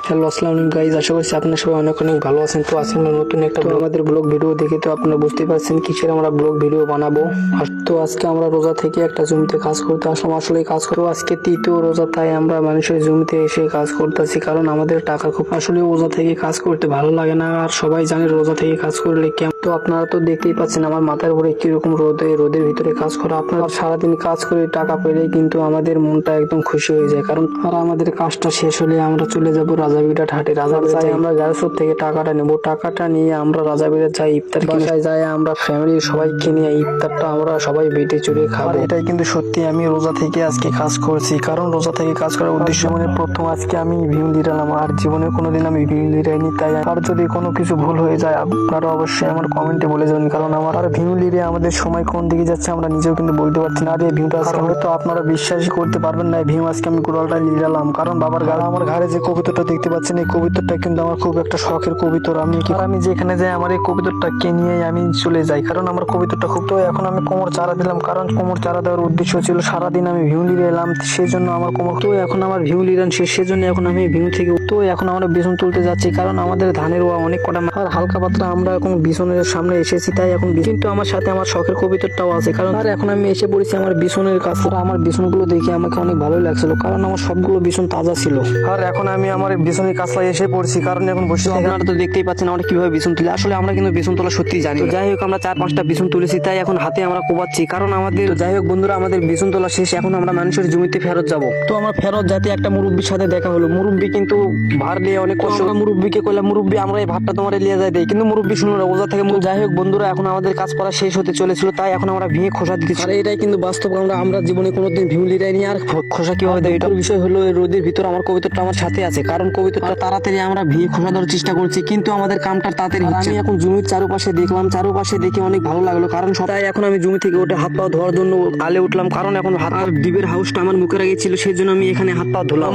Hello আসসালামু আলাইকুম guys, আশা করছি আপনারা সবাই অনেক অনেক ভালো আছেন। তো আজকে আমরা নতুন একটা আমাদের ব্লগ ভিডিও দেখে তো আপনারা বুঝতে পারছেন কিসের আমরা ব্লগ ভিডিও বানাবো। তো আজকে আমরা রোজা থেকে একটা জমিতে কাজ করতে আসলাম। আসলে কাজ করতে আজকে তৃতীয় রোজা, তাই আমরা মানুষের জমিতে এসে কাজ করতেছি, কারণ আমাদের টাকা খুব আসলে রোজা থেকে কাজ করতে ভালো লাগে না। আর সবাই জানে রোজা থেকে কাজ করলে কেমন। তো আপনারা তো দেখতেই পাচ্ছেন আমার মাথার উপরে কিরকম রোদ, এই রোদের ভিতরে কাজ করা। আপনারা সারাদিন কাজ করে টাকা পেলে কিন্তু আমাদের মনটা একদম খুশি হয়ে যায়, কারণ আর আমাদের কাজটা শেষ হলে আমরা চলে যাবো রাজাবিরাট হাটে। রাজাবিরাট আমরা গ্যাসোর থেকে টাকাটা নেবো, টাকাটা নিয়ে আমরা রাজাবিরাট যাই ইফতার বাসায় যাই, আমরা ফ্যামিলির সবাইকে নিয়ে ইফতারটা আমরা সবাই বেটে চড়ে খাবো। এটাই কিন্তু সত্যি আমি রোজা থেকে আজকে কাজ করছি, কারণ রোজা থেকে কাজ করার উদ্দেশ্য মানে প্রথম আজকে আমি ভিম লিরালাম, আর জীবনে কোনোদিন আমি ভিম লিরাইনি। তাই আর যদি কোনো কিছু ভুল হয়ে যায় আপনারা অবশ্যই আমার কমেন্টে বলে যাবেন, কারণ আমার আর ভিম লিরে আমাদের সময় কোন দিকে যাচ্ছে আমরা নিজেও কিন্তু বলতে পারছি না। আর এই ভিউটা আজকে হয়তো আপনারা বিশ্বাসই করতে পারবেন না, ভিউ আজকে আমি গোড়ালটা লিরালাম, কারণ বাবার গাড়া আমার ঘাড়ে যে কবুতরটা দেখতে পাচ্ছেন, এই কবুতরটা কিন্তু আমার খুব একটা শখের কবুতর। আমি যেখানে যাই আমার এই কবুতরটাকে নিয়ে আমি চলে যাই, কারণ আমার কবুতরটা খুব। তো এখন আমি কোমর চারা দিলাম, কারণ কোমর চারা দেওয়ার উদ্দেশ্য ছিল সারাদিন আমি ভিউ লিরে এলাম, সেই জন্য আমার কোমর। তো এখন আমার ভিউ লিরান শেষ, সেজন্য এখন আমি ভিউ থেকে তো এখন আমরা বিছন তুলতে যাচ্ছি, কারণ আমাদের ধানের অনেক কটা আর হালকা পাতলা আমরা এখন বিছনের সামনে এসেছি। তাই এখন কিন্তু আমার সাথে আমার শখের কবুতরটাও আছে, কারণ আর এখন আমি এসে পড়েছি আমার বিছনের কাছে। আমার বিছনগুলো দেখে আমাকে অনেক ভালো লাগছিল, কারণ আমার সবগুলো বিছন তাজা ছিল। আর এখন আমি আমার বিছনের কাছলায় এসে পড়ছি, কারণ এখন বসে আপনারা তো দেখতেই পাচ্ছেন আমরা কিভাবে বিছন তুলি। আসলে আমরা কিন্তু বিছন তোলা সত্যি জানি। যাই হোক আমরা 4-5টা বিছন তুলেছি, তাই এখন হাতে আমরা কোবাচ্ছি, কারণ আমাদের যাই হোক বন্ধুরা আমাদের বিছন তোলা শেষ। এখন আমরা মানুষের জমিতে ফেরত যাব। তো আমার ফেরত যাতে একটা মুরব্বীর সাথে দেখা হলো। মুরব্বী কিন্তু ভার নিয়ে অনেক কষ্ট। মুরব্বীকে কইলাম মুরব্বী আমরা এই ভাতটা তোমার লিয়ে যাই দেই, কিন্তু মুরব্বী শুনলো না, ওজা থেকে। যাই হোক বন্ধুরা এখন আমাদের কাজ করা শেষ হতে চলেছিল, তাই এখন আমরা ভেঙে খোসা দিতেছি। আর এটাই কিন্তু বাস্তব, আমরা জীবনে কোনোদিন ভিউ লিরাইনি। আর খোসা কিভাবে দেয় এটার বিষয় হলো এই রোদের ভিতর আমার কবুতরটা আমার সাথে আছে, কারণ কবুতরটা তাড়াতাড়ি আমরা ভেঙে খোসা দেওয়ার চেষ্টা করছি, কিন্তু আমাদের কামটা তাড়াতাড়ি হচ্ছে। আমি এখন জমির চারপাশে দেখলাম, চারপাশে দেখে অনেক ভালো লাগলো, কারণ সবাই এখন আমি জমি থেকে ওঠে হাত পা ধোয়ার জন্য আলে উঠলাম, কারণ এখন হাত ডিবের হাউসটা আমার মুখের আগে ছিল, সেই জন্য আমি এখানে হাত পা ধুলাম।